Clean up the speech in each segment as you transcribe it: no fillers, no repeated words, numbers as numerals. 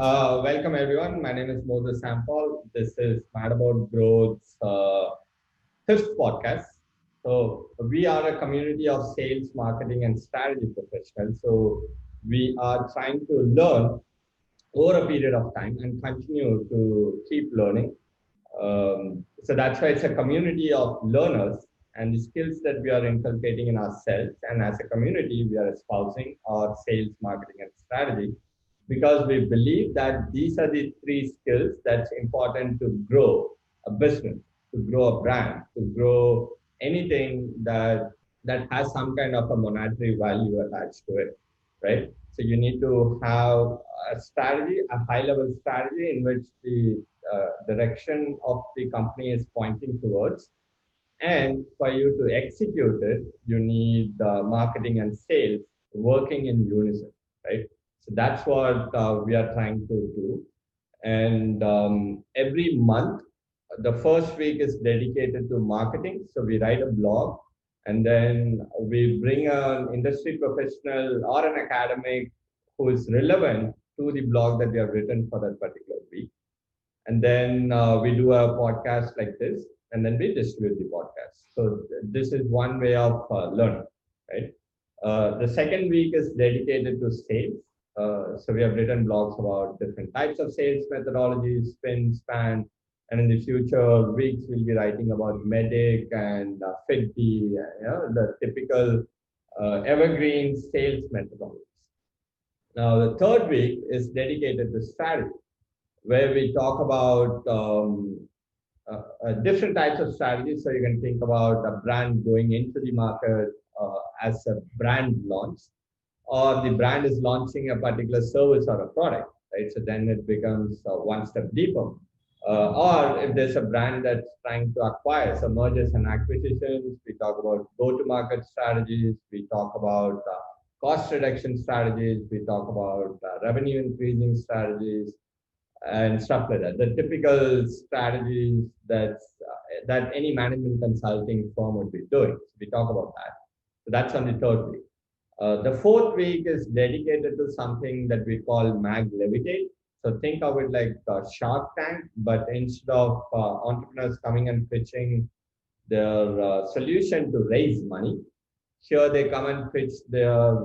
Welcome everyone. My name is Moses Sampal. This is MadAboutGrowth's fifth podcast. So we are a community of sales, marketing, and strategy professionals. So we are trying to learn over a period of time and continue to keep learning. So that's why it's a community of learners and the skills that we are inculcating in ourselves. And as a community, we are espousing our sales, marketing, and strategy because we believe that these are the three skills that's important to grow a business, to grow a brand, to grow anything that has some kind of a monetary value attached to it, right? So you need to have a strategy, a high-level strategy in which the direction of the company is pointing towards. And for you to execute it, you need marketing and sales working in unison, right? So that's what we are trying to do. And every month, the first week is dedicated to marketing. So we write a blog and then we bring an industry professional or an academic who is relevant to the blog that we have written for that particular week. And then we do a podcast like this, and then we distribute the podcast. So this is one way of learning, right? The second week is dedicated to sales. So we have written blogs about different types of sales methodologies, spin, span, and in the future weeks we'll be writing about Medic and FitBee, the typical evergreen sales methodologies. Now the third week is dedicated to strategy, where we talk about different types of strategies. So you can think about a brand going into the market as a brand launch, or the brand is launching a particular service or a product, right? So then it becomes one step deeper. Or if there's a brand that's trying to acquire, so mergers and acquisitions, we talk about go-to-market strategies, we talk about cost reduction strategies, we talk about revenue increasing strategies, and stuff like that. The typical strategies that any management consulting firm would be doing. So we talk about that. So that's on the third week. The fourth week is dedicated to something that we call Mag Levitate. So think of it like Shark Tank, but instead of entrepreneurs coming and pitching their solution to raise money, here they come and pitch their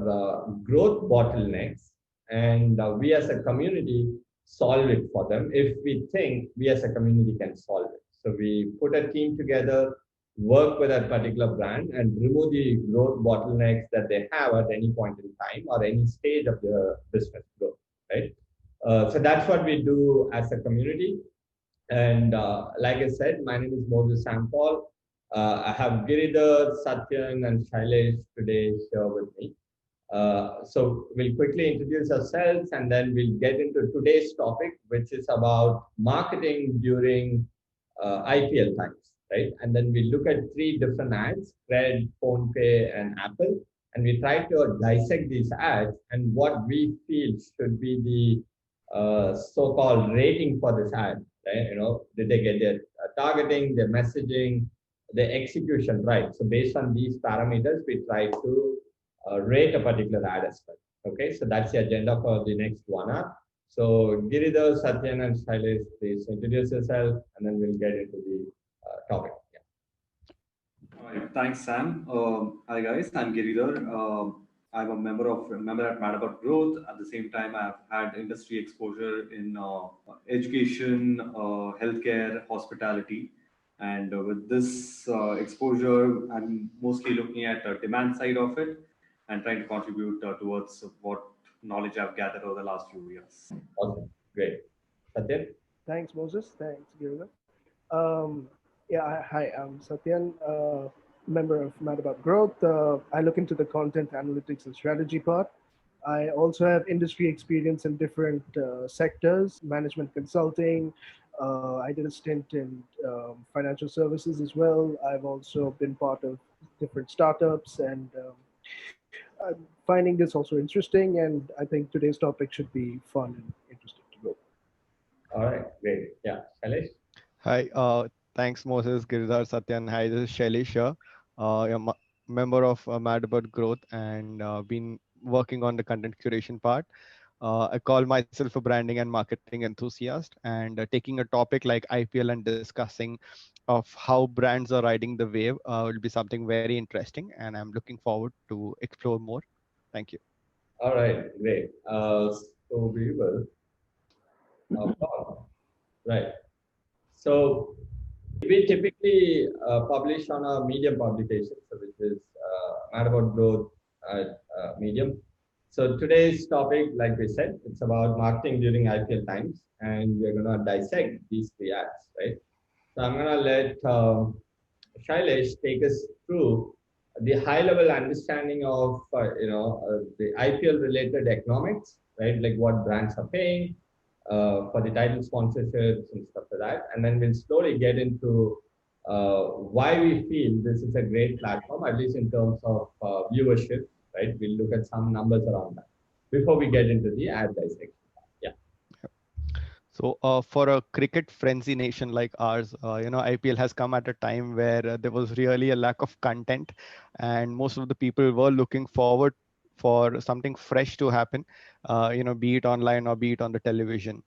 growth bottlenecks, and we as a community solve it for them if we think we as a community can solve it. So we put a team together, work with that particular brand, and remove the growth bottlenecks that they have at any point in time or any stage of their business growth, right? So that's what we do as a community. And like I said, my name is Moses Sampal. I have Giridhar, Satyan, and Shailesh today here with me. So we'll quickly introduce ourselves and then we'll get into today's topic, which is about marketing during I.P.L times, right? And then we look at three different ads, Red, PhonePe, and Apple, and we try to dissect these ads and what we feel should be the so-called rating for this ad, right? Did they get their targeting, their messaging, their execution right? So based on these parameters, we try to rate a particular ad as well. Okay, so that's the agenda for the next 1 hour. So Giridhar, Satyan, and Shailesh, please introduce yourself, and then we'll get into the topic. Yeah. All right, thanks, Sam. Hi guys, I'm Giridhar. I'm a member at MadAboutGrowth. At the same time, I've had industry exposure in education, healthcare, hospitality. And with this exposure, I'm mostly looking at the demand side of it and trying to contribute towards what knowledge I've gathered over the last few years. Awesome. Great. Satyan? Thanks, Moses. Thanks, Giridhar. Hi, I'm Satyan, member of MadAboutGrowth. I look into the content analytics and strategy part. I also have industry experience in different sectors, management consulting. I did a stint in financial services as well. I've also been part of different startups, and I'm finding this also interesting. And I think today's topic should be fun and interesting to go. All right, great. Yeah, Shailesh? Hi, thanks Moses, Giridhar, Satyan. Hi, this is Shailesh here. I'm a member of Mad About Growth and been working on the content curation part. I call myself a branding and marketing enthusiast, and taking a topic like IPL and discussing of how brands are riding the wave will be something very interesting, and I'm looking forward to explore more. Thank you. All right, great. So we will, right. So we typically publish on a Medium publication, so which is Mad About Growth at Medium. So today's topic, like we said, it's about marketing during IPL times, and we're going to dissect these three acts, right? So I'm going to let Shailesh take us through the high-level understanding of the IPL related economics, right? Like what brands are paying for the title sponsorships and stuff like that, and then we'll slowly get into why we feel this is a great platform, at least in terms of viewership, right? We'll look at some numbers around that before we get into the ad dissection. Yeah. So, for a cricket frenzy nation like ours, IPL has come at a time where there was really a lack of content, and most of the people were looking forward for something fresh to happen, be it online or be it on the television.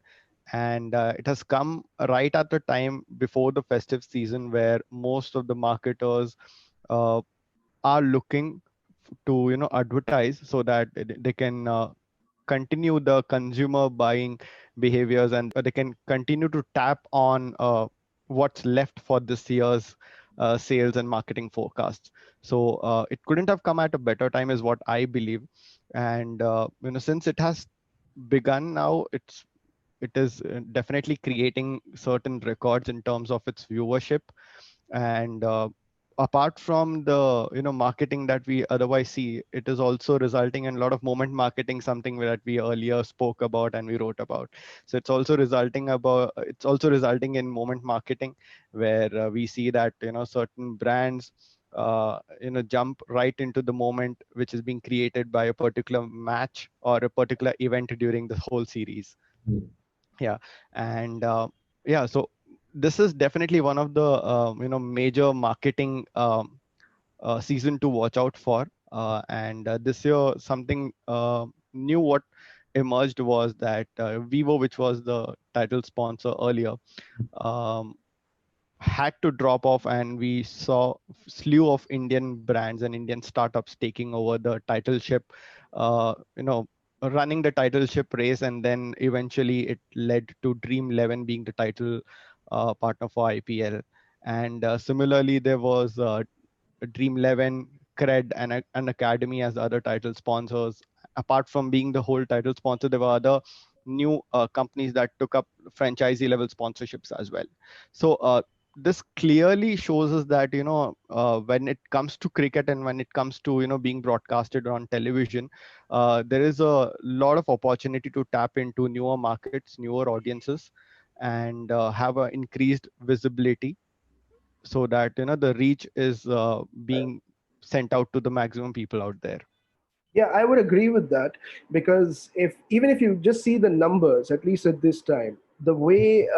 And it has come right at the time before the festive season where most of the marketers uh, are looking to advertise so that they can continue the consumer buying behaviors, and they can continue to tap on what's left for this year's sales and marketing forecasts. So it couldn't have come at a better time is what I believe. And since it has begun now, it is definitely creating certain records in terms of its viewership. And apart from the marketing that we otherwise see, it is also resulting in a lot of moment marketing, something that we earlier spoke about and we wrote about. So it's also resulting in moment marketing, where we see that certain brands jump right into the moment which is being created by a particular match or a particular event during the whole series. Hmm. Yeah. And so this is definitely one of the major marketing season to watch out for. And this year something new what emerged was that Vivo, which was the title sponsor earlier, um, had to drop off, and we saw slew of Indian brands and Indian startups taking over the title ship, uh, you know running the title ship race. And then eventually it led to Dream 11 being the title partner for IPL. And similarly there was Dream 11, Cred, and an Academy as the other title sponsors. Apart from being the whole title sponsor, there were other new companies that took up franchisee level sponsorships as well. So this clearly shows us that when it comes to cricket and when it comes to being broadcasted on television, there is a lot of opportunity to tap into newer markets, newer audiences, and have an increased visibility, so that the reach is being sent out to the maximum people out there. Yeah, I would agree with that, because if even if you just see the numbers, at least at this time, the way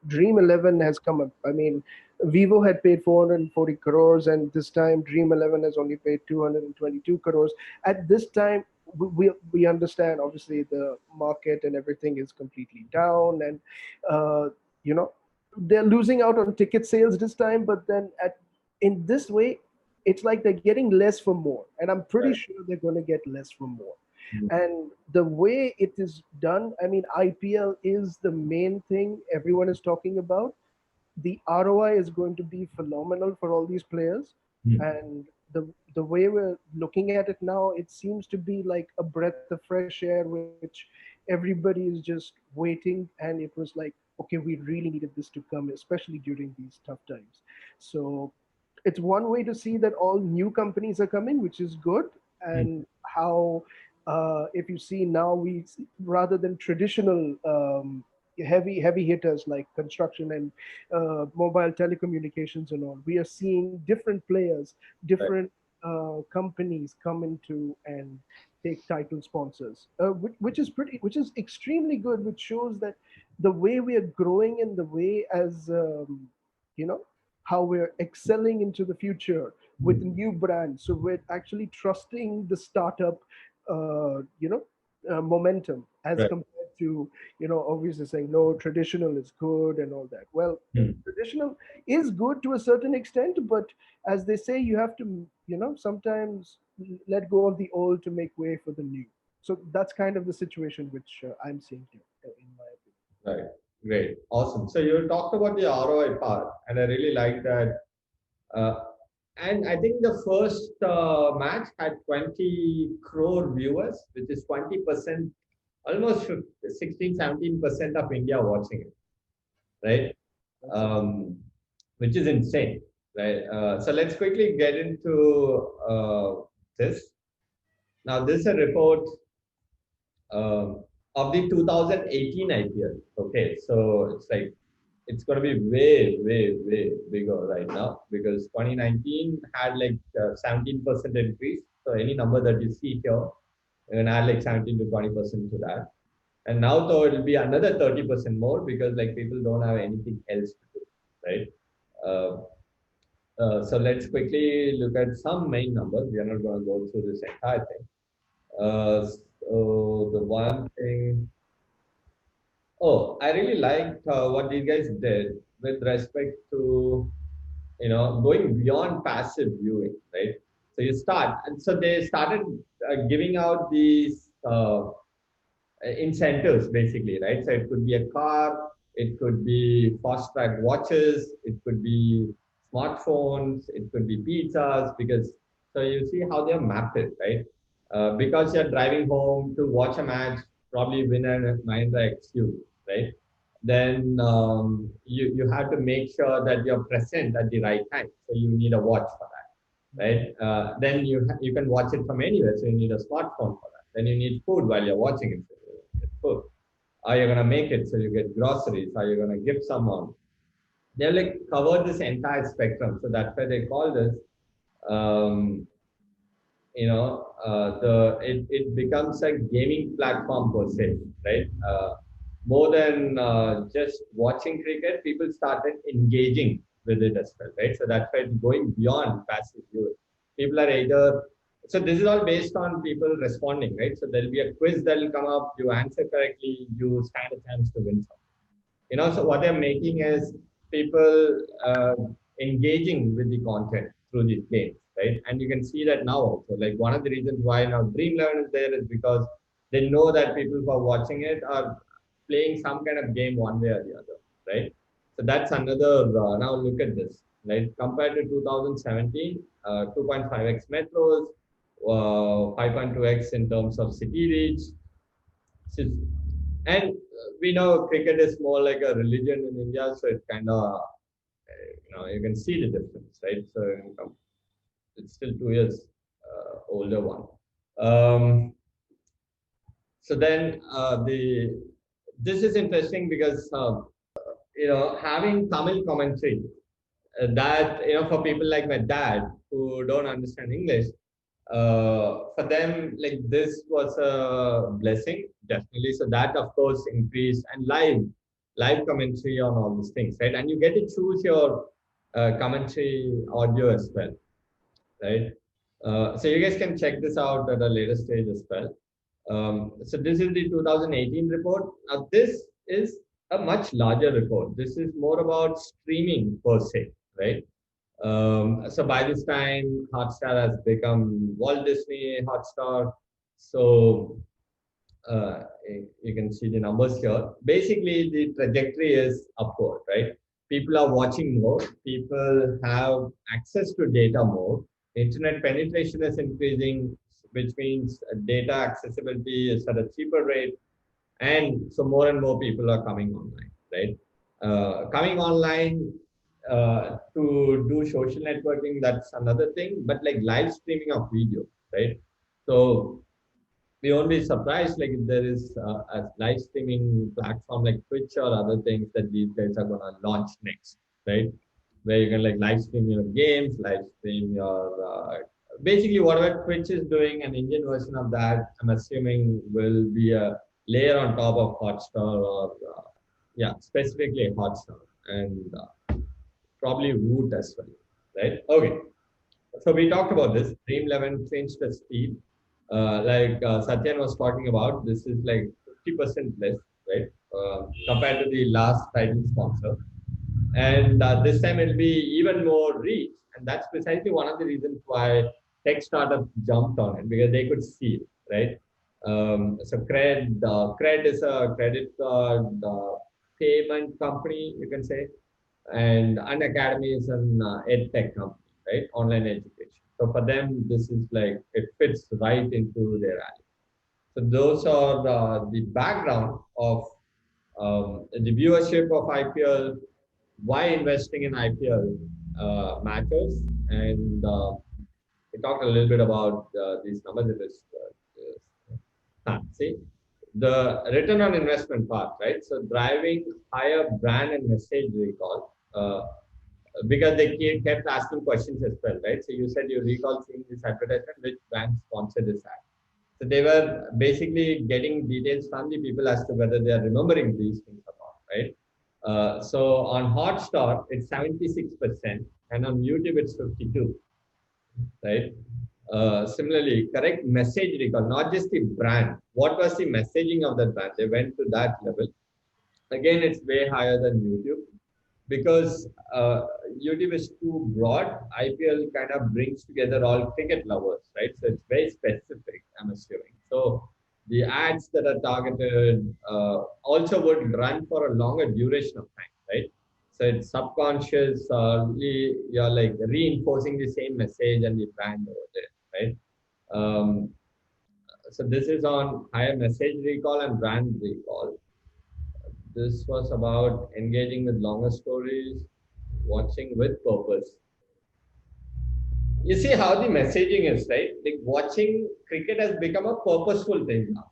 Dream 11 has come up. I mean, Vivo had paid 440 crores, and this time Dream 11 has only paid 222 crores. At this time, we understand obviously the market and everything is completely down, and uh, you know they're losing out on ticket sales this time. But then in this way, it's like they're getting less for more, and I'm pretty Right. sure they're going to get less for more. Mhm. And the way it is done, I mean, IPL is the main thing everyone is talking about. The ROI is going to be phenomenal for all these players. Mhm. And the way we're looking at it now, it seems to be like a breath of fresh air, which everybody is just waiting. And it was like, okay, we really needed this to come, especially during these tough times. So it's one way to see that all new companies are coming, which is good. Mhm. And how, if you see now, rather than traditional heavy hitters like construction and mobile telecommunications and all, we are seeing different players, Right. different companies come into and take title sponsors, which is extremely good, which shows that the way we are growing and the way as you know how we're excelling into the future with Mhm. new brands. So we're actually trusting the startup, uh, you know, momentum as Right. compared to, obviously saying no, traditional is good and all that. Well, traditional is good to a certain extent, but as they say, you have to, sometimes let go of the old to make way for the new. So that's kind of the situation which I'm seeing here, in my opinion. Right. Great. Awesome. So you talked about the ROI part, and I really like that. Uh, and I think the first match had 20 crore viewers, which is 20%, almost 16, 17% of India watching it, right? Which is insane, right? So let's quickly get into this. Now, this is a report of the 2018 I.P.L. Okay, so it's going to be way, way, way bigger right now because 2019 had like 17% increase. So any number that you see here, you can add like 17 to 20% to that. And now though it will be another 30% more because like people don't have anything else to do, right? Uh, so let's quickly look at some main numbers. We are not going to go through this entire thing. So the one thing, oh, I really liked what you guys did with respect to, going beyond passive viewing, right? So you start, and so they started giving out these incentives basically, right? So it could be a car, it could be fast track watches, it could be smartphones, it could be pizzas, because so you see how they have mapped it, right? Because you're driving home to watch a match, probably win a Mahindra XU, right? Then you have to make sure that you're present at the right time. So you need a watch for that, right? Then you can watch it from anywhere. So you need a smartphone for that. Then you need food while you're watching it. So you get food. Are you gonna make it? So you get groceries. Are you gonna give someone? They've like covered this entire spectrum. So that's why they call this um, it becomes a gaming platform per se, right? More than just watching cricket, people started engaging with it as well, right? So that's why it's going beyond passive viewing. People are either, so this is all based on people responding, right? So there'll be a quiz that will come up, you answer correctly, you stand a chance to win something. So what they're making is people engaging with the content through these games, right? And you can see that now also. Like one of the reasons why now Dream 11 is there is because they know that people who are watching it are playing some kind of game one way or the other, right? So that's another. Now look at this, right? Compared to 2017, 2.5x metros, 5.2x in terms of city reach, and we know cricket is more like a religion in India, so it kind of, you can see the difference, right? So it's still 2 years older one. So then this is interesting because having Tamil commentary that for people like my dad who don't understand English, for them like this was a blessing definitely. So that of course increased, and live commentary on all these things, right? And you get to choose your commentary audio as well, right? So you guys can check this out at a later stage as well. So this is the 2018 report. Now this is a much larger report. This is more about streaming per se, right? So by this time, Hotstar has become Walt Disney Hotstar. So you can see the numbers here. Basically, the trajectory is upward, right? People are watching more. People have access to data more. Internet penetration is increasing, which means data accessibility is at a cheaper rate. And so more and more people are coming online, right? Coming online to do social networking, that's another thing. But like live streaming of video, right? So we won't be surprised like if there is a live streaming platform like Twitch or other things that these guys are gonna launch next, right? Where you can like live stream your games, live stream your basically whatever Twitch is doing, an Indian version of that. I'm assuming will be a layer on top of Hotstar or specifically Hotstar and probably Woot as well, right? Okay. So we talked about this. Dream 11 changed the speed. Satyan was talking about, this is like 50% less, right? Compared to the last title sponsor. And this time it'll be even more reach. And that's precisely one of the reasons why tech startups jumped on it, because they could see it, right? Cred is a credit card payment company, you can say, and Unacademy is an ed tech company, right? Online education. So for them, this is like, it fits right into their alley. So those are the background of the viewership of IPL, why investing in IPL matters, and we talked a little bit about these numbers. It is, see, the return on investment part, right? So driving higher brand and message recall, because they kept asking questions as well, right? So you said you recall seeing this advertisement, which brand sponsored this ad? So they were basically getting details from the people as to whether they are remembering these things or not, right? So on Hotstar, it's 76%, and on YouTube, it's 52, right? Similarly, correct message recall, not just the brand. What was the messaging of that brand? They went to that level. Again, it's way higher than YouTube because YouTube is too broad. IPL kind of brings together all cricket lovers, right? So it's very specific, I'm assuming. So the ads that are targeted also would run for a longer duration of time, right? So it's subconscious, you're like reinforcing the same message and the brand over there, right? Um, so this is on higher message recall and brand recall. This was about engaging with longer stories, watching with purpose. You see how the messaging is, right? Like watching cricket has become a purposeful thing now.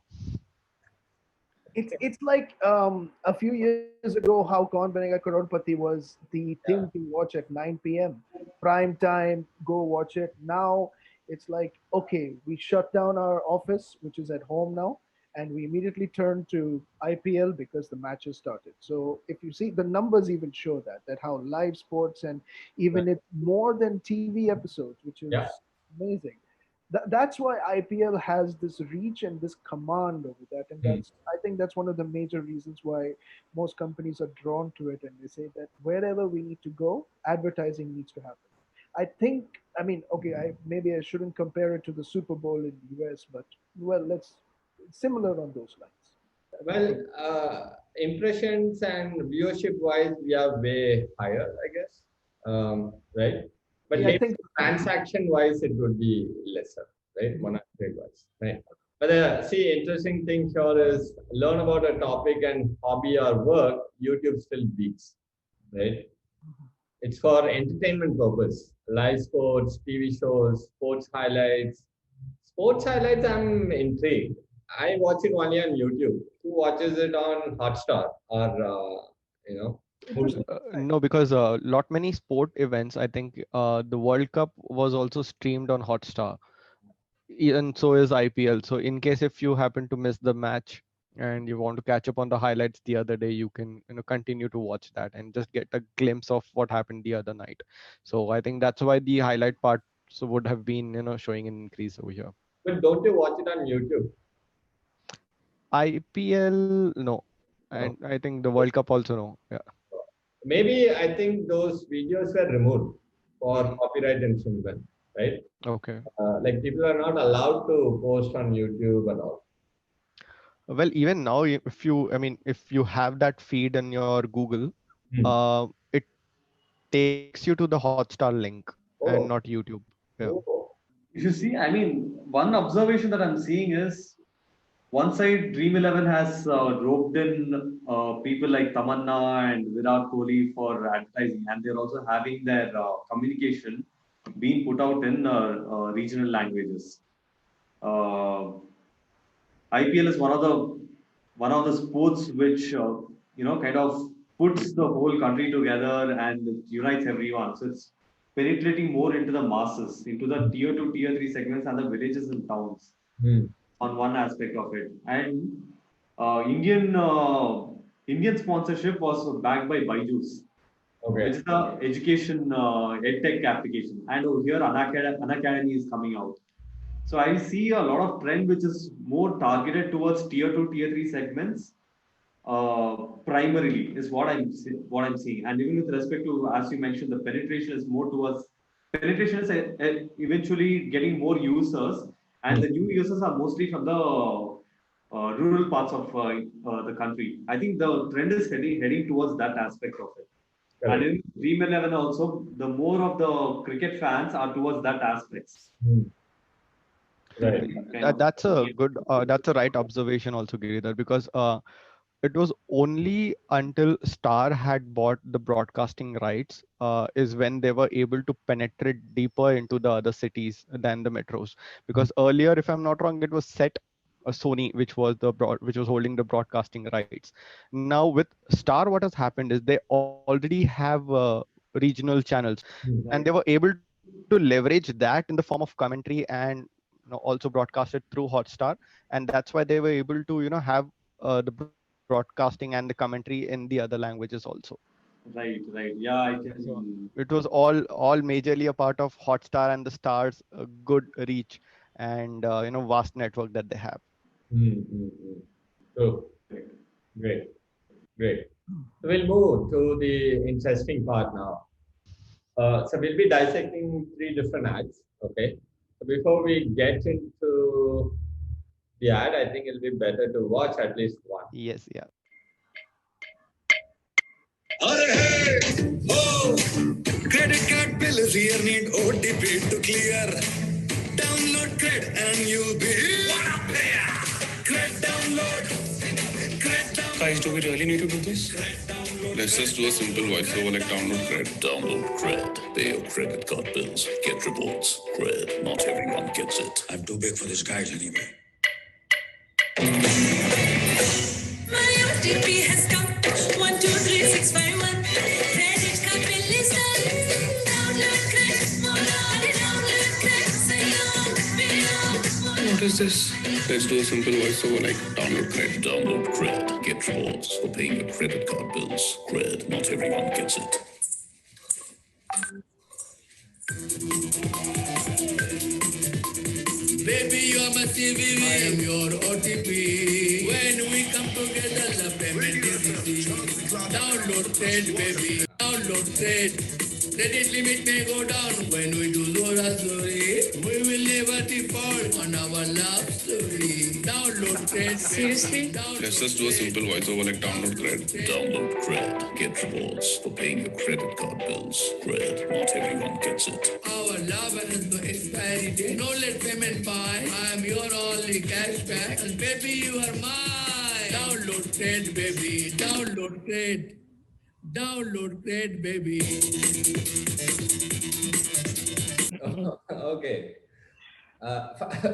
It's like a few years ago how Kaun Banega Crorepati was the thing Yeah. to watch at 9 p.m. prime time. Go watch it. Now it's like, okay, we shut down our office, which is at home now, and we immediately turn to IPL because the matches started. So if you see the numbers, even show that how live sports, and Right. even it's more than TV episodes, which Yeah. is amazing. That's why IPL has this reach and this command over that, and Hmm. that's, I think that's one of the major reasons why most companies are drawn to it, and they say that wherever we need to go, advertising needs to happen. I think, I mean, okay, I maybe I shouldn't compare it to the Super Bowl in the US, but well, let's similar on those lines. I Well, think impressions and viewership wise, we are way higher, I guess. Right? But yeah, I maybe think transaction wise, it would be lesser, right? Monetary wise, right? But see, interesting thing here is learn about a topic and hobby or work, YouTube still beats, right? It's for entertainment purpose, live sports, TV shows, sports highlights. Sports highlights, I'm intrigued. I watch it only on YouTube. Who watches it on Hotstar or you know? interesting. No, because lot many sport events, I think the World Cup was also streamed on Hotstar, and so is IPL. So in case if you happen to miss the match and you want to catch up on the highlights the other day, you can continue to watch that and just get a glimpse of what happened the other night. So I think that's why the highlight parts would have been showing an increase over here. But don't you watch it on YouTube? IPL, no, No. and I think the World Cup also no. Yeah. Maybe I think those videos were removed for Hmm. copyright infringement, right? Okay. Like people are not allowed to post on YouTube and all. Well, even now, if you, I mean, if you have that feed in your Google, Hmm. it takes you to the Hotstar link and not Oh, YouTube. Yeah. oh, If you see, I mean, one observation that I'm seeing is one side, Dream 11 has roped in people like Tamanna and Virat Kohli for advertising, and they're also having their communication being put out in regional languages. Uh, IPL is one of the sports which kind of puts the whole country together and unites everyone. So it's penetrating more into the masses, into the tier two, tier three segments and the villages and towns hmm. on one aspect of it. And Indian sponsorship was backed by Byju's, which Okay. is the education edtech application. And over here, Unacademy is coming out. So I see a lot of trend which is more targeted towards tier 2, tier 3 segments. Primarily is what I'm seeing, and even with respect to, as you mentioned, the penetration is more towards penetration is eventually getting more users, and the new users are mostly from the rural parts of the country. I think the trend is heading towards that aspect of it. And Correct. in Dream 11 also, the more of the cricket fans are towards that aspects. Hmm. Right. Kind of. That's a right observation also, Giridhar, because it was only until Star had bought the broadcasting rights is when they were able to penetrate deeper into the other cities than the metros. Because earlier, if I'm not wrong, it was set Sony, which was holding the broadcasting rights. Now with Star, what has happened is they already have regional channels, Hmm. and they were able to leverage that in the form of commentary and also broadcast it through Hotstar, and that's why they were able to have the broadcasting and the commentary in the other languages also. Right, right. Yeah, I So can. it was all majorly a part of Hotstar and the Star's good reach and vast network that they have. Hmm. Hmm. Hmm. So great, great. So we'll move to the interesting part now. So we'll be dissecting three different ads. Okay. So before we get into the ad, I think it'll be better to watch at least one. Yes, yeah. Oh, Credit card bill is here, need OTP to clear. Download Cred and you'll be Cred download. Cred download. Guys, do we really need to do this? Let's just do a simple voiceover like download Cred. Download Cred. Pay your credit card bills. Get rewards. Cred. Not everyone gets it. I'm too big for this guys anyway. My OTP has come. 123651. Credit card bill is done. Download Cred. Download Cred. Say on. What is this? Let's do a simple voiceover like download Cred. Download Cred. Get rewards for paying your credit card bills. Cred. Not everyone gets it. Baby, you're my CVV. I am your OTP. When we come together, the payment is easy. Download Cred, baby. Download Cred. Credit limit may go down when we do Zora story. We will never default on our love story. Download Cred. Seriously? Let's just do a simple voiceover like download Cred. Download Cred. Get rewards for paying your credit card bills. Cred. Not everyone gets it. Our love has no expiry date. No late payment buy. I am your only cashback. And baby, you are mine. Download Cred, baby. Download Cred. Download Cred, baby. okay.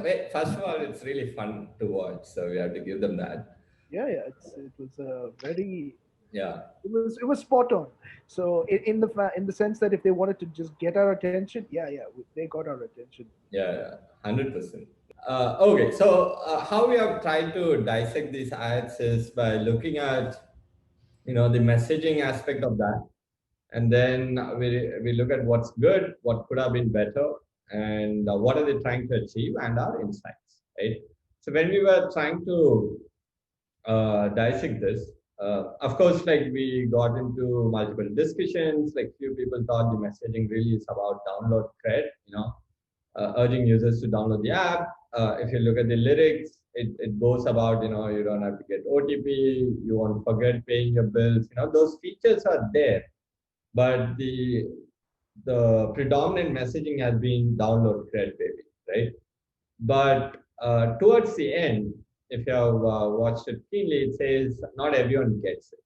Wait, first of all, it's really fun to watch, so we have to give them that. Yeah, it was a very Yeah, it was spot on. So in the sense that if they wanted to just get our attention, they got our attention. yeah, 100%. Okay, so how we have tried to dissect these ads is by looking at the messaging aspect of that, and then we look at what's good, what could have been better, and what are they trying to achieve, and our insights, right? So when we were trying to dissect this, of course, like we got into multiple discussions. Like few people thought the messaging really is about download cred, urging users to download the app. If you look at the lyrics, it goes about, you don't have to get OTP, you won't forget paying your bills. Those features are there, but the predominant messaging has been download cred, baby, right? But towards the end, if you have watched it keenly, it says not everyone gets it,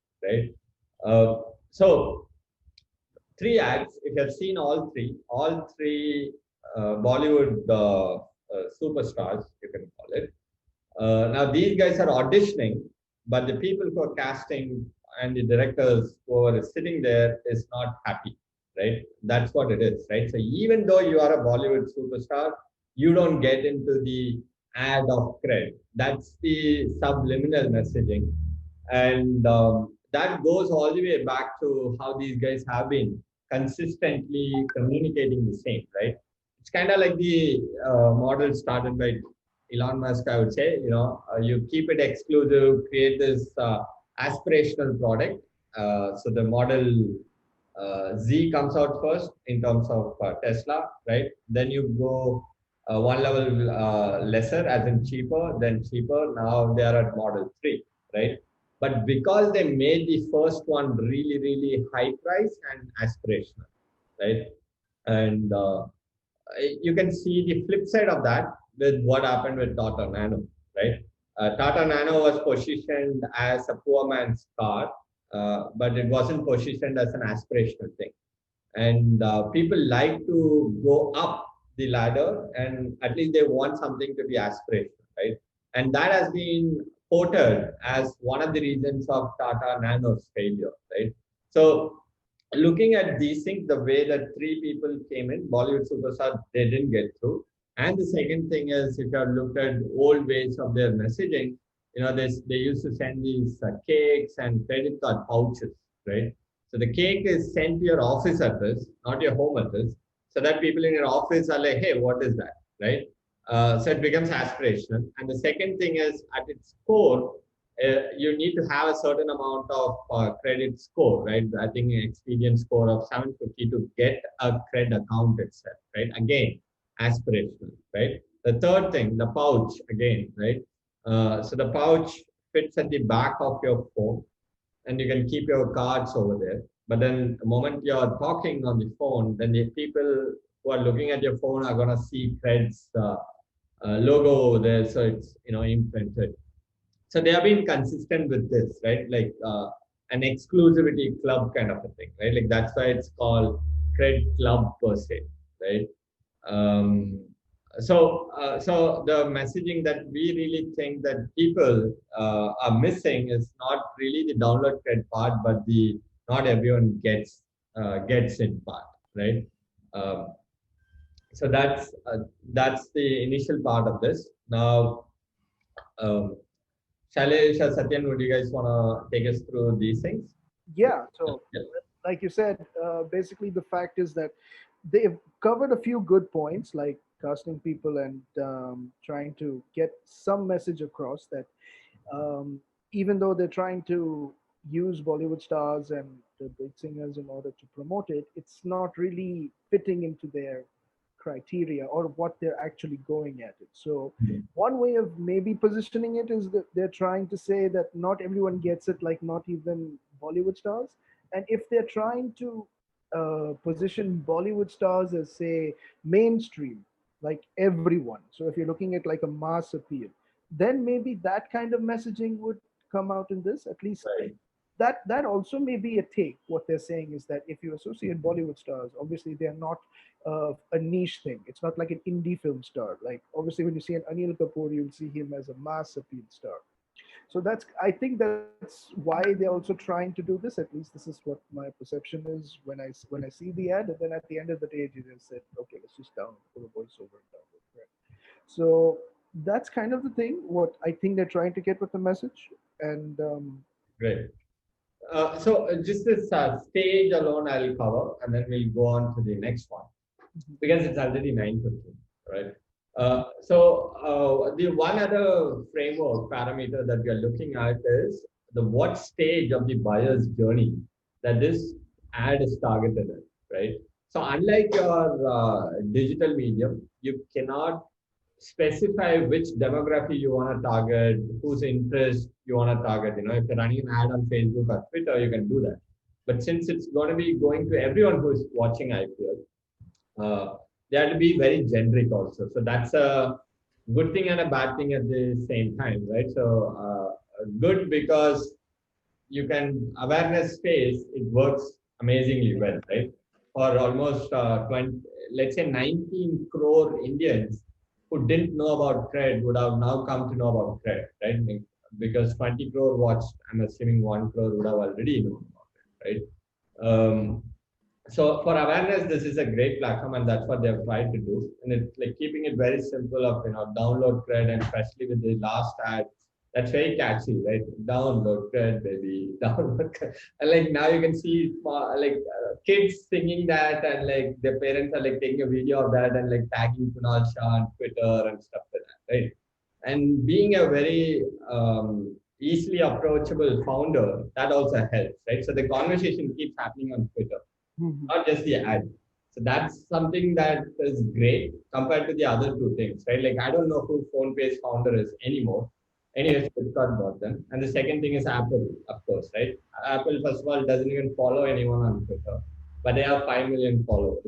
right? So three ads. If you have seen all three Bollywood superstars, you can call it. Now these guys are auditioning, but the people who are casting and the directors who are sitting there is not happy, right? That's what it is, right? So even though you are a Bollywood superstar, you don't get into the ad of cred. That's the subliminal messaging, and that goes all the way back to how these guys have been consistently communicating the same, right? it's kind of like the model started by Elon Musk, I would say. You keep it exclusive, create this aspirational product. So the model Z comes out first in terms of Tesla, right? Then you go one level lesser, as in cheaper, then cheaper. Now they are at Model 3, right? But because they made the first one really, really high price and aspirational, right? And you can see the flip side of that with what happened with Tata Nano, right? Tata Nano was positioned as a poor man's car, but it wasn't positioned as an aspirational thing. And people like to go up the ladder, and at least they want something to be aspirational, right? And that has been quoted as one of the reasons of Tata Nano's failure, right? So looking at these things, the way that three people came in, Bollywood superstar, they didn't get through. And the second thing is, if you have looked at old ways of their messaging, they used to send these cakes and credit card pouches, right? So the cake is sent to your office address, not your home address, so that people in your office are like, hey, what is that, right? So it becomes aspirational. And the second thing is, at its core, you need to have a certain amount of credit score, right? I think an experience score of 750 to get a credit account itself, right? Again, aspirational, right? The third thing, the pouch, again, right? So the pouch fits at the back of your phone, and you can keep your cards over there. But then the moment you're talking on the phone, then the people who are looking at your phone are gonna see Cred's logo over there, so it's imprinted. So they have been consistent with this, right? Like an exclusivity club kind of a thing, right? Like that's why it's called Cred Club per se, right? So the messaging that we really think that people are missing is not really the download cred part, but the not everyone gets in part, right? Um, so that's the initial part of this. Now, Shailesh or Satyan, would you guys want to take us through these things? Yeah. So, Yeah. like you said, basically the fact is that they've covered a few good points, like casting people and trying to get some message across that um, even though they're trying to use Bollywood stars and the big singers in order to promote it, it's not really fitting into their criteria or what they're actually going at it. So Mhm. one way of maybe positioning it is that they're trying to say that not everyone gets it, like not even Bollywood stars. And if they're trying to position Bollywood stars as, say, mainstream, like everyone. So if you're looking at like a mass appeal, then maybe that kind of messaging would come out in this. At least Right. that also may be a take. What they're saying is that if you associate Bollywood stars, obviously they're not a niche thing. It's not like an indie film star. Like obviously when you see an Anil Kapoor, you'll see him as a mass appeal star. So that's, I think that's why they're also trying to do this. At least this is what my perception is when I see the ad. And then at the end of the day, they just said, okay, let's just put a voiceover and download. Right? So that's kind of the thing. What I think they're trying to get with the message. And Great. So just this stage alone I'll cover, and then we'll go on to the next one because it's already 9:15, right? So the one other framework parameter that we are looking at is the what stage of the buyer's journey that this ad is targeted at, right? So unlike your digital medium, you cannot specify which demography you want to target, whose interest you want to target. If you're running an ad on Facebook or Twitter, you can do that. But since it's going to be going to everyone who is watching I.P.L, they have to be very generic also. So that's a good thing and a bad thing at the same time, right? So good because you can awareness space, it works amazingly well, right? For almost 20, let's say 19 crore Indians who didn't know about cred would have now come to know about cred, right? Because 20 crore watched, I'm assuming 1 crore would have already known about it, right? So for awareness, this is a great platform, and that's what they've tried to do. And it's like keeping it very simple of download cred, and especially with the last ad, That's very catchy, right? Download cred, baby. Download cred. And like now you can see kids singing that, and like their parents are like taking a video of that and like tagging Kunal Shah on Twitter and stuff like that, right? And being a very easily approachable founder, that also helps, right? So the conversation keeps happening on Twitter, not just the ad. So that's something that is great compared to the other two things, right? Like I don't know who PhonePe's founder is anymore. Anyways, Flipkart bought them. And the second thing is Apple, of course, right? Apple, first of all, doesn't even follow anyone on Twitter, but they have 5 million followers.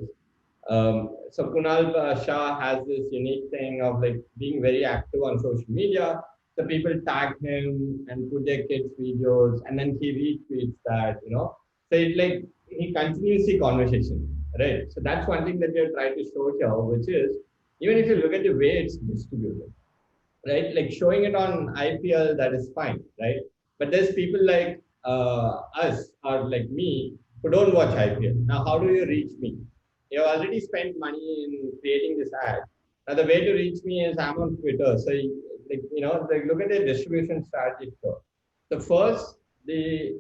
So Kunal Shah has this unique thing of like being very active on social media. So people tag him and put their kids' videos, and then he retweets that, So it like he continues the conversation, right? So that's one thing that we are trying to show here, which is even if you look at the way it's distributed, right? Like showing it on I.P.L, that is fine, right? But there's people like us or like me who don't watch I.P.L. Now, how do you reach me? You have already spent money in creating this ad. Now, the way to reach me is I'm on Twitter. So, look at the distribution strategy here. So first, the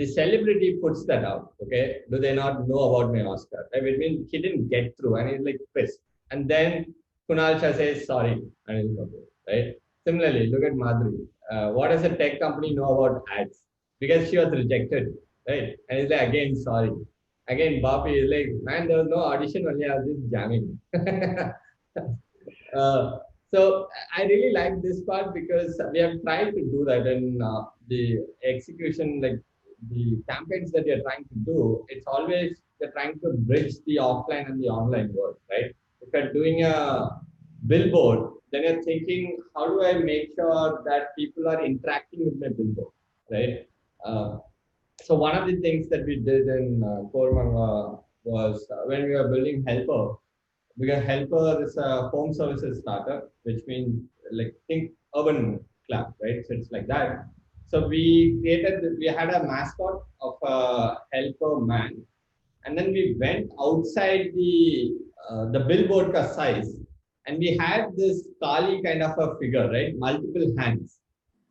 celebrity puts that out. Okay, do they not know about my Oscar? I mean, he didn't get through, and he's like pissed. And then Kunal Shah says sorry, and he's okay, right? Similarly, look at Madhuri. What does a tech company know about ads? Because she was rejected, right? And he's like, again, sorry. Again, Bapi is like, man, there was no audition, only I was just jamming. So I really like this part because we have tried to do that in the execution, like the campaigns that we are trying to do. It's always we're trying to bridge the offline and the online world, right? If you're doing a billboard, then you're thinking, how do I make sure that people are interacting with my billboard, right? So one of the things that we did in Kormanga was when we were building Helper, because Helper is a home services startup, which means like think urban club, right? So it's like that. So we had a mascot of a helper man, and then we went outside the billboard ka size, and we had this Kali kind of a figure, right? Multiple hands.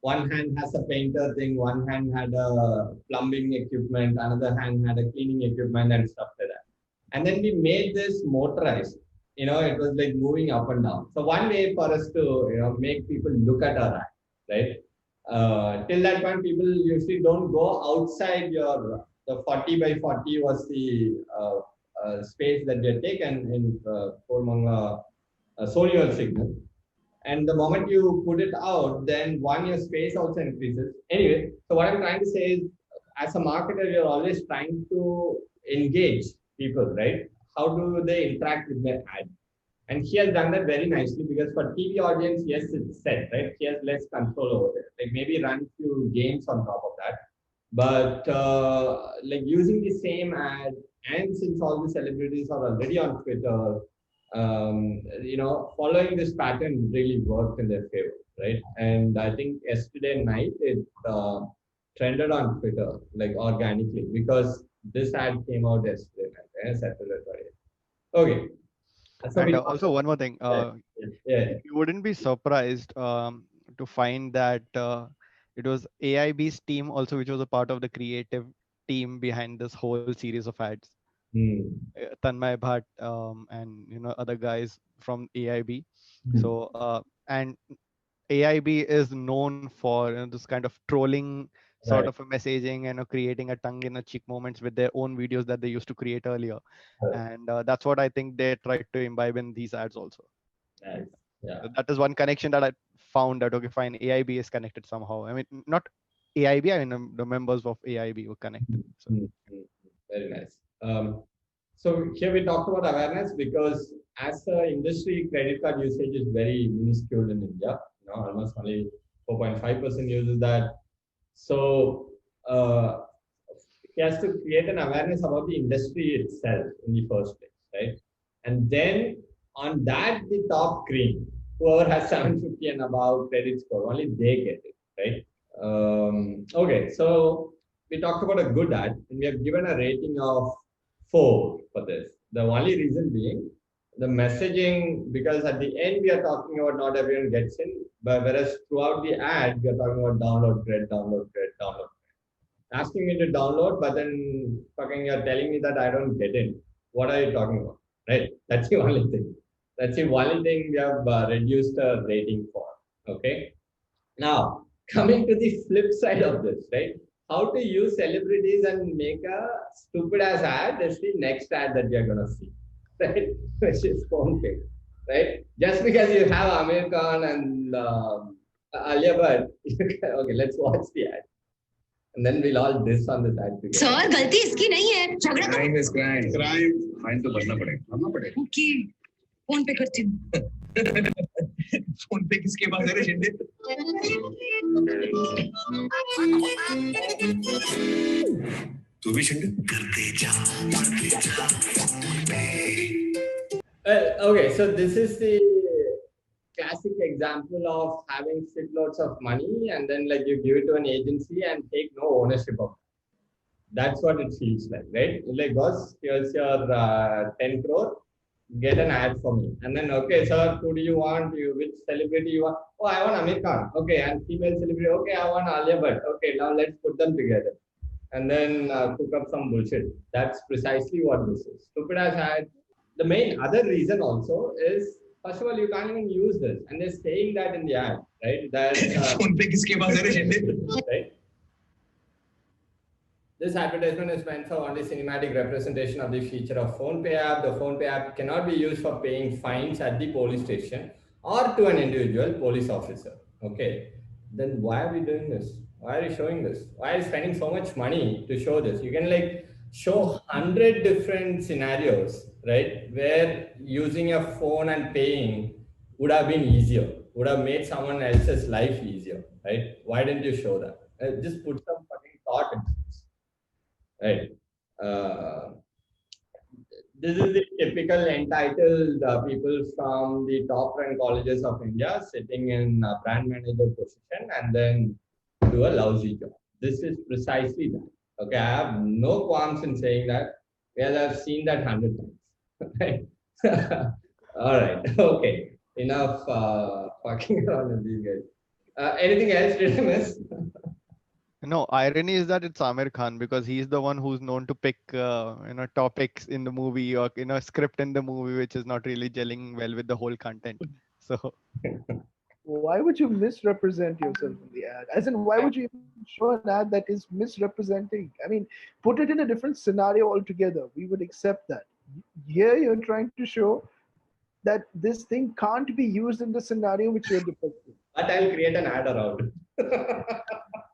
One hand has a painter thing, one hand had a plumbing equipment, another hand had a cleaning equipment and stuff like that. And then we made this motorized. It was like moving up and down. So one way for us to make people look at our act, right? Till that point, people usually don't go outside the 40 by 40 was the space that they had taken in Kormanga Sonial signal. And the moment you put it out, then your space also increases. Anyway, so what I'm trying to say is, as a marketer, you're always trying to engage people, right? How do they interact with their ad? And he has done that very nicely because for TV audience, yes, it's set, right? He has less control over it. Like maybe run few games on top of that. But like using the same ad, and since all the celebrities are already on Twitter, following this pattern really worked in their favor, right? And I think yesterday night it trended on Twitter like organically because this ad came out yesterday night, Saturday. Okay. So and also one more thing, you wouldn't be surprised to find that it was AIB's team also, which was a part of the creative team behind this whole series of ads. Tanmay Bhatt and other guys from AIB. So and AIB is known for this kind of trolling sort of a messaging and creating a tongue in a cheek moments with their own videos that they used to create earlier. And that's what I think they tried to imbibe in these ads also. Nice. Yeah. So that is one connection that I found that, okay, fine, AIB is connected somehow. I mean, not AIB, I mean, the members of AIB were connected. So. Very nice. So here we talked about awareness because as an industry, credit card usage is very minuscule in India. Almost only 4.5% uses that. So he has to create an awareness about the industry itself in the first place, right? And then on that, the top cream, whoever has 750 and above credit score, only they get it, right? Okay, so we talked about a good ad, and we have given a rating of 4 for this. The only reason being, the messaging, because at the end we are talking about not everyone gets in, but whereas throughout the ad we are talking about download great, download great, download. Asking me to download, but then fucking you're telling me that I don't get in. What are you talking about? Right? That's the only thing. That's the only thing we have reduced the rating for. Okay. Now, coming to the flip side of this, right? How to use celebrities and make a stupid ass ad is the next ad that we are going to see, right? Which is phone pay, right? Just because you have Amir Khan and Alia Bhatt, okay, let's watch the ad. And then we'll all diss on this ad together. Sir गलती इसकी नहीं है झगड़ा तो Crime is crime. Fine तो भरना पड़ेगा. Okay phone पे करती हूँ फोन पे किसके पास है रे शिंदे? तू भी शिंदे? करते जा. Okay, so this is the classic example of having shitloads of money and then like you give it to an agency and take no ownership of it. That's what it feels like, right? Like, boss, here's your 10 crore, get an ad for me. And then, okay, sir, who do you want? Which celebrity you want? Oh, I want Amir Khan. Okay, and female celebrity. Okay, I want Alia Bhatt. Okay, now let's put them together. And then cook up some bullshit. That's precisely what this is. Stupid ass ad. The main other reason also is, first of all, you can't even use this. And they're saying that in the ad, right? That, right? This advertisement is meant for only cinematic representation of the feature of PhonePe app. The PhonePe app cannot be used for paying fines at the police station or to an individual police officer. Okay, then why are we doing this? Why are you showing this? Why are you spending so much money to show this? You can like show 100 different scenarios, right? Where using a phone and paying would have been easier, would have made someone else's life easier, right? Why didn't you show that? Just put some fucking thought into this. Right. This is the typical entitled people from the top ranked colleges of India sitting in a brand manager position and then do a lousy job. This is precisely that. Okay, I have no qualms in saying that. Well, I've seen that 100 times. Right. All right. Okay. Enough fucking around with these guys. Anything else did I miss? No, irony is that it's Amir Khan because he's the one who's known to pick, topics in the movie or script in the movie which is not really gelling well with the whole content. So, why would you misrepresent yourself in the ad? As in, why would you even show an ad that is misrepresenting? I mean, put it in a different scenario altogether. We would accept that. Here, you're trying to show that this thing can't be used in the scenario which you're depicting. But I'll create an ad around it.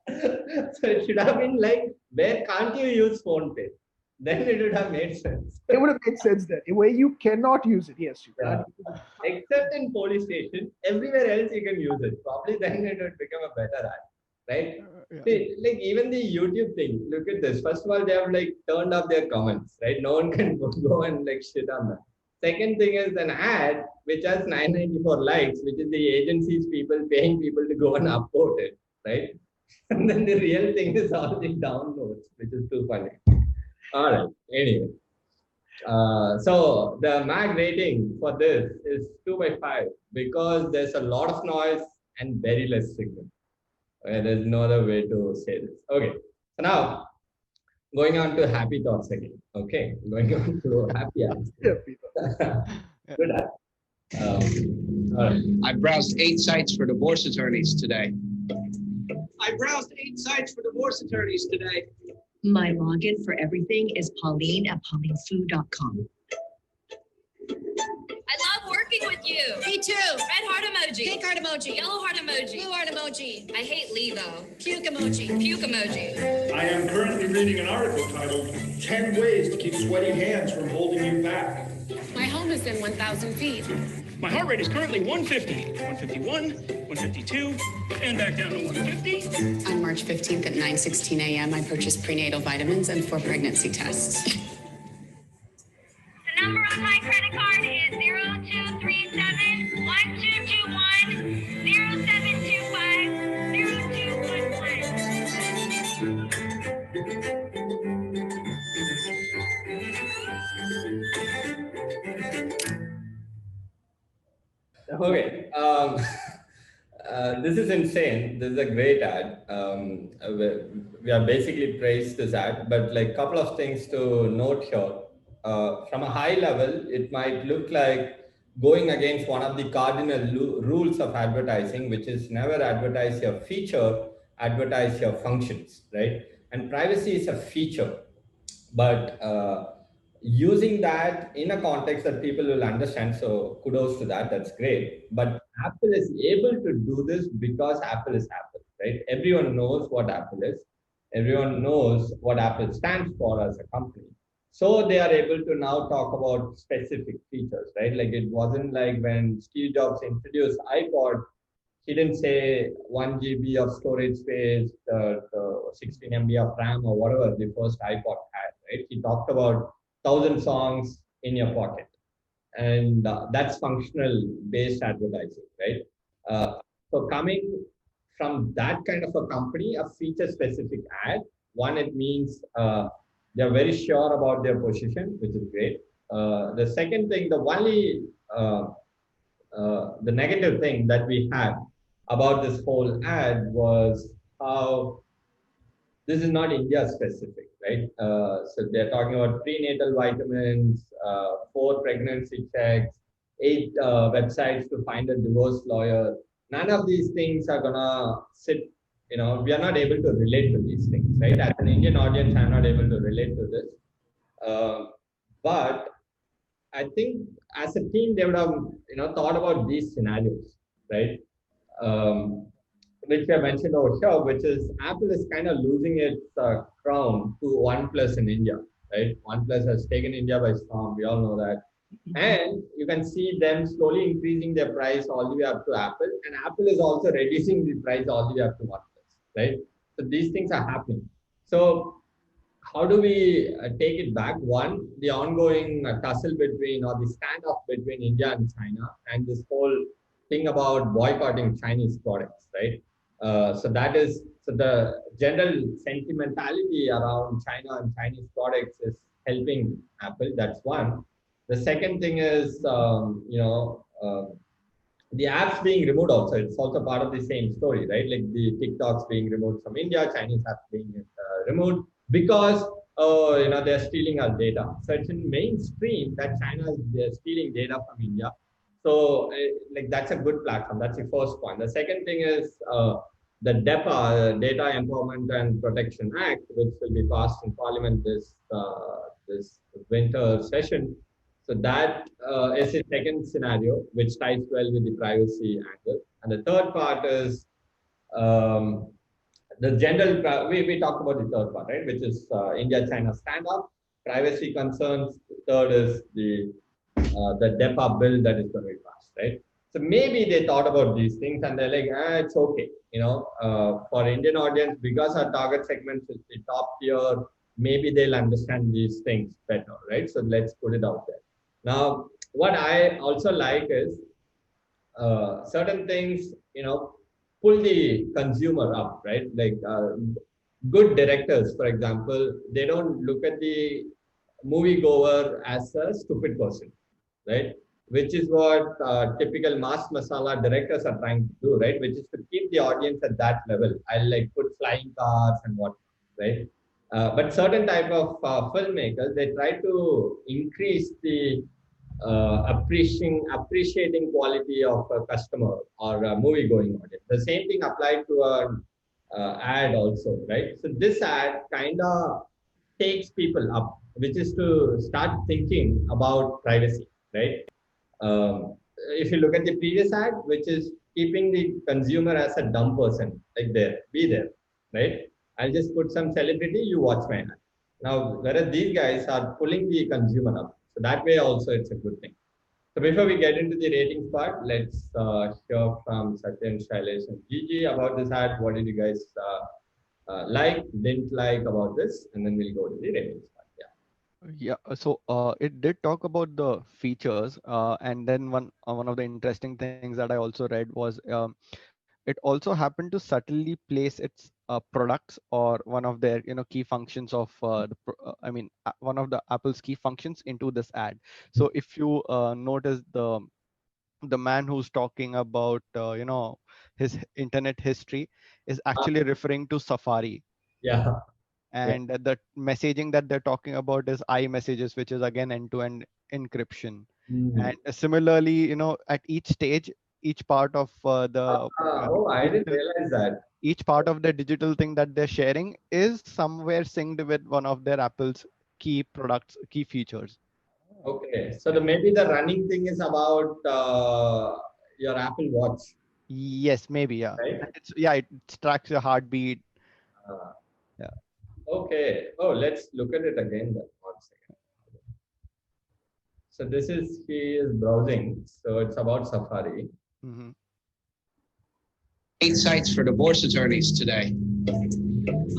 So it should have been like, where can't you use PhonePe? Then it would have made sense. It would have made sense then. Where you cannot use it, yes, you can't. Except in police station, everywhere else you can use it. Probably then it would become a better ad, right? See, like even the YouTube thing, look at this. First of all, they have like turned off their comments, right? No one can go and like shit on that. Second thing is an ad which has 994 likes, which is the agency's people paying people to go and upload it, right? And then the real thing is all the downloads, which is too funny. All right. Anyway, so the MAG rating for this is 2/5 because there's a lot of noise and very less signal. Okay, there's no other way to say this. Okay. So now going on to happy thoughts again. Okay, going on to happy apps. Good app. All right. I browsed 8 sites for divorce attorneys today. My login for everything is Pauline@paulinefood.com. I love working with you. Me too. Red heart emoji. Pink heart emoji. Yellow heart emoji. Blue heart emoji. I hate Lee though. Puke emoji. Puke emoji. I am currently reading an article titled 10 Ways to Keep Sweaty Hands from Holding You Back. My home is in 1,000 feet. My heart rate is currently 150, 151, 152, and back down to 150. On March 15th at 9:16 a.m., I purchased prenatal vitamins and 4 pregnancy tests. The number on my credit card is 0237 1221 0725 0211. Okay. This is insane. This is a great ad. We are basically praised this ad, but like couple of things to note here. From a high level, it might look like going against one of the cardinal rules of advertising, which is never advertise your feature, advertise your functions, right? And privacy is a feature, but using that in a context that people will understand, so kudos to that, that's great. But Apple is able to do this because Apple is Apple, right? Everyone knows what Apple is, everyone knows what Apple stands for as a company, so they are able to now talk about specific features, right? Like it wasn't like when Steve Jobs introduced iPod, he didn't say 1 GB of storage space, 16 MB of RAM, or whatever the first iPod had, right? He talked about 1,000 songs in your pocket. And that's functional based advertising, right? So coming from that kind of a company, a feature specific ad, one, it means they're very sure about their position, which is great. The second thing, the negative thing that we had about this whole ad was how this is not India specific, right? So they're talking about prenatal vitamins, 4 pregnancy checks, 8 websites to find a divorce lawyer. None of these things are gonna sit. We are not able to relate to these things, right? As an Indian audience, I'm not able to relate to this. But I think as a team, they would have thought about these scenarios, right? Um, which we have mentioned over here, which is Apple is kind of losing its crown to OnePlus in India, right? OnePlus has taken India by storm. We all know that. And you can see them slowly increasing their price all the way up to Apple. And Apple is also reducing the price all the way up to OnePlus, right? So these things are happening. So how do we take it back? One, the ongoing tussle between, or the standoff between India and China, and this whole thing about boycotting Chinese products, right? So the general sentimentality around China and Chinese products is helping Apple. That's one. The second thing is, the apps being removed also. It's also part of the same story, right? Like the TikToks being removed from India, Chinese apps being removed because they're stealing our data. So it's in mainstream that China is stealing data from India. So like that's a good platform. That's the first point. The second thing is the DEPA, Data Empowerment and Protection Act, which will be passed in Parliament this winter session. So that is the second scenario, which ties well with the privacy angle. And the third part is the general, we talked about the third part, right, which is India-China standoff, privacy concerns. Third is the DEPA bill that is going to be passed, right? So maybe they thought about these things and they're like, it's okay, for Indian audience, because our target segment is the top tier, maybe they'll understand these things better, right? So let's put it out there. Now, what I also like is certain things, pull the consumer up, right? Like good directors, for example, they don't look at the moviegoer as a stupid person, right? Which is what typical mass masala directors are trying to do, right? Which is to keep the audience at that level. I'll like put flying cars and what, right? But certain type of filmmakers, they try to increase the appreciating quality of a customer or a movie going audience. The same thing applied to an ad also, right? So this ad kind of takes people up, which is to start thinking about privacy, right? If you look at the previous ad, which is keeping the consumer as a dumb person, like be there, right? I'll just put some celebrity, you watch my ad. Now, whereas these guys are pulling the consumer up. So that way also it's a good thing. So before we get into the ratings part, let's hear from Satyan, Shailesh, and Gigi about this ad. What did you guys like, didn't like about this? And then we'll go to the ratings part. Yeah, so it did talk about the features, and then one of the interesting things that I also read was it also happened to subtly place its products or one of their key functions of one of the Apple's key functions into this ad. So if you notice the the man who's talking about his internet history is actually referring to Safari, Yeah. and the messaging that they're talking about is iMessages, which is again end-to-end encryption. Mm. And similarly, at each stage, each part of Oh, I didn't digital, realize that. each part of the digital thing that they're sharing is somewhere synced with one of their Apple's key products, key features. Okay, so maybe the running thing is about your Apple Watch, Yes, maybe, yeah. right? It tracks your heartbeat. Uh, Yeah. okay. Oh, let's look at it again then. 1 second. So he is browsing. So it's about Safari. Mm-hmm. 8 sites for divorce attorneys today.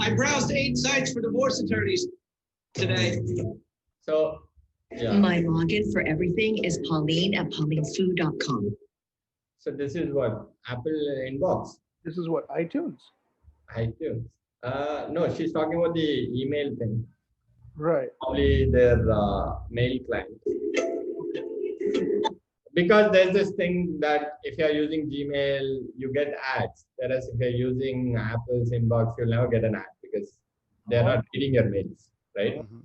I browsed 8 sites for divorce attorneys today. So, yeah. My login for everything is Pauline at paulinefood.com. So this is what? Apple Inbox? This is what? iTunes? iTunes. No, she's talking about the email thing. Right. Probably their mail client. Because there's this thing that if you're using Gmail, you get ads. Whereas if you're using Apple's inbox, you'll never get an ad because they're not reading your mails, right? Mm-hmm.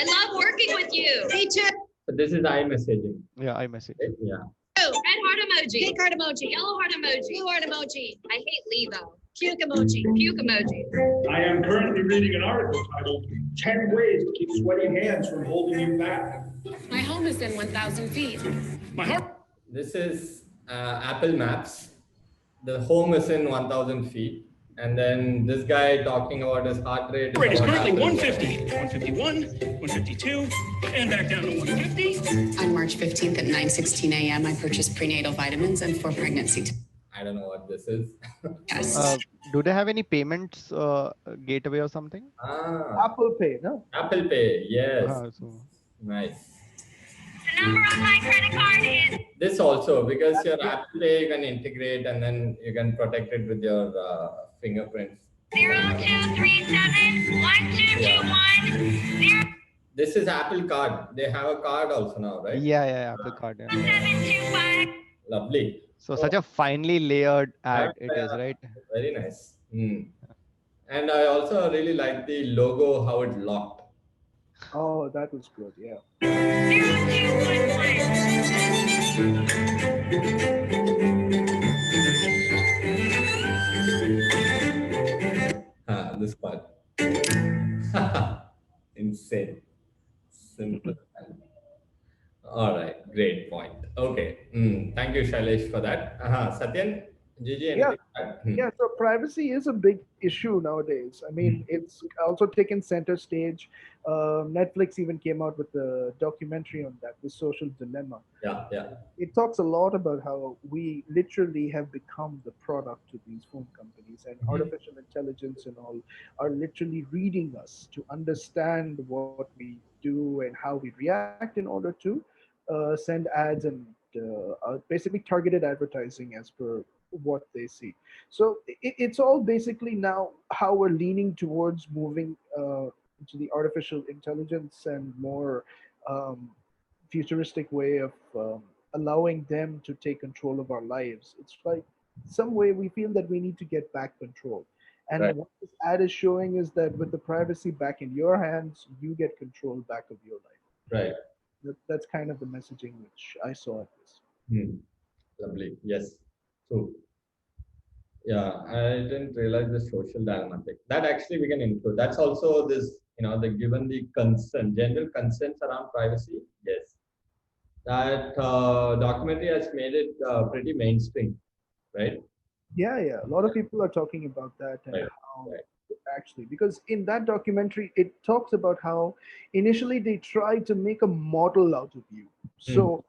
I love working with you. Me too. So this is iMessaging. Yeah, iMessage. Right? Yeah. Oh, red heart emoji. Pink heart emoji. Yellow heart emoji. Blue heart emoji. I hate Levo. Puke emoji. Puke emoji. I am currently reading an article titled 10 Ways to Keep Sweaty Hands from Holding You Back. My home is in 1,000 feet. My heart. This is Apple Maps. The home is in 1,000 feet. And then this guy talking about his heart rate. Rate is currently Apple 150, 151, 152, and back down to 150. On March 15th at 9:16 a.m., I purchased prenatal vitamins and 4 pregnancy I don't know what this is. tests. Do they have any payments gateway or something? Apple Pay, no? Apple Pay, yes. Nice. The number on my credit card is. This also, because your Apple Pay you can integrate and then you can protect it with your fingerprints. 0237 1221 0. This is Apple Card. They have a card also now, right? Yeah, Apple Card. Yeah. 725. Lovely. So such a finely layered ad it is, right? Very nice. And I also really like the logo, how it locked. Oh, that was good, yeah. 0211. This part. Insane. Simple. All right, great point. Okay, thank you, Shailesh, for that. Satyan, Gigi, anything? Yeah, so privacy is a big issue nowadays. I mean, it's also taken center stage. Netflix even came out with a documentary on that, The Social Dilemma. Yeah. It talks a lot about how we literally have become the product to these phone companies, and artificial intelligence and all are literally reading us to understand what we do and how we react in order to send ads and basically targeted advertising as per what they see. So it's all basically now how we're leaning towards moving to the artificial intelligence and more futuristic way of allowing them to take control of our lives. It's like some way we feel that we need to get back control. And Right. what this ad is showing is that with the privacy back in your hands, you get control back of your life. Right. That's kind of the messaging which I saw at this. Lovely. Yes. True. Yeah, I didn't realize the social dilemma thing. That actually we can include. That's also this, given the concern, general concerns around privacy. Yes. That documentary has made it pretty mainstream, right? Yeah. A lot of people are talking about that and how actually, because in that documentary, it talks about how initially they tried to make a model out of you. So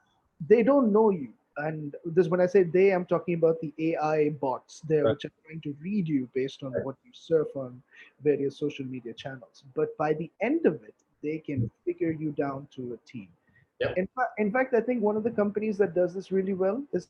they don't know you. And this, when I say they, I'm talking about the AI bots there, which are trying to read you based on what you surf on various social media channels. But by the end of it, they can figure you down to a T. Yep. In fact, I think one of the companies that does this really well is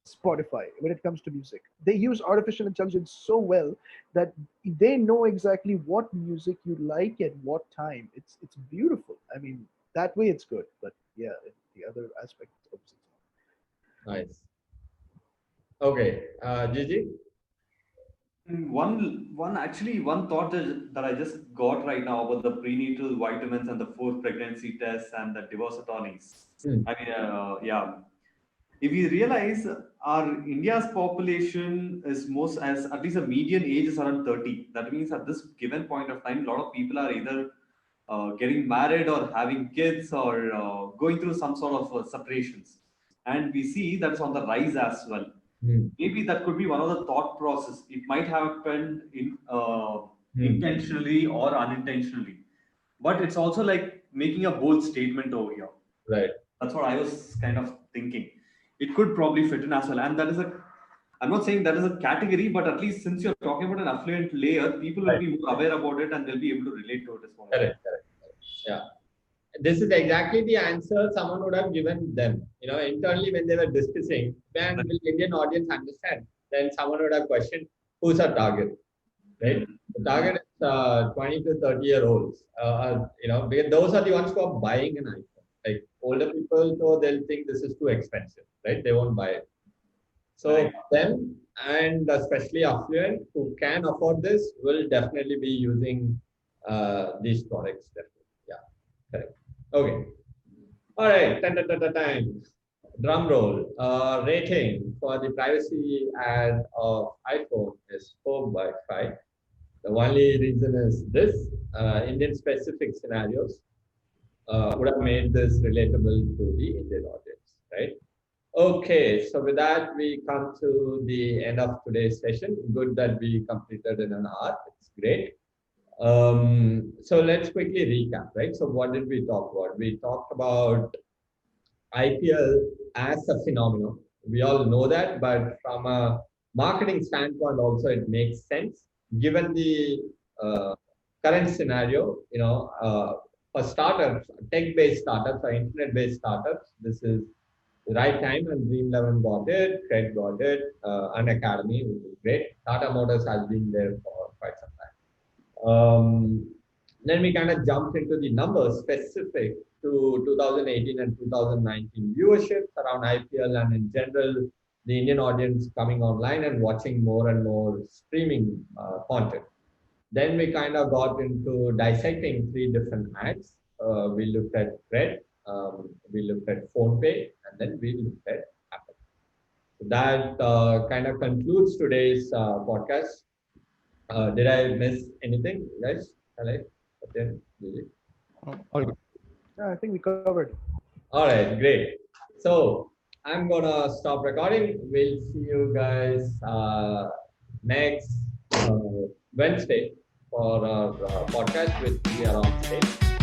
Spotify when it comes to music. They use artificial intelligence so well that they know exactly what music you like at what time. It's beautiful. I mean, that way it's good. But yeah, the other aspect, Nice. Okay, Gigi? One thought that I just got right now about the prenatal vitamins and the forced pregnancy tests and the divorce attorneys. I mean, yeah. If we realize our India's population is most as at least the median age is around 30. That means at this given point of time, a lot of people are either getting married or having kids or going through some sort of separations. And we see that's on the rise as well. Maybe that could be one of the thought process. It might happen intentionally or unintentionally, but it's also like making a bold statement over here. Right. That's what I was kind of thinking. It could probably fit in as well, and that is I'm not saying that is a category, but at least since you're talking about an affluent layer, people will be more aware about it and they'll be able to relate to it as well. Correct. Yeah. This is exactly the answer someone would have given them. Internally when they were discussing, when will Indian audience understand? Then someone would have questioned, who's our target? Right? The target is 20 to 30-year-olds. Because those are the ones who are buying an iPhone. Like older people, so they'll think this is too expensive, right? They won't buy it. So them, and especially affluent who can afford this, will definitely be using these products. Definitely. Yeah, correct. Okay. All right. Time. Drum roll. Rating for the privacy ad of iPhone is 4/5. The only reason is this: Indian specific scenarios would have made this relatable to the Indian audience, right? Okay, so with that, we come to the end of today's session. Good that we completed in an hour. It's great. So let's quickly recap, right? So what did we talk about? We talked about I.P.L as a phenomenon. We all know that, but from a marketing standpoint, also it makes sense given the current scenario. For startups, tech-based startups or internet-based startups, this is the right time, and Dream11 got it, Cred got it, An Academy, which is great. Tata Motors has been there for quite some time. Then we kind of jumped into the numbers specific to 2018 and 2019 viewerships around I.P.L, and in general, the Indian audience coming online and watching more and more streaming content. Then we kind of got into dissecting 3 different ads. We looked at Cred, we looked at PhonePe, and then we looked at Apple. So that kind of concludes today's podcast. Did I miss anything, guys? Hello, Satyan, all good. Yeah, I think we covered. All right, great. So I'm gonna stop recording. We'll see you guys next Wednesday for our podcast, which we are on stage.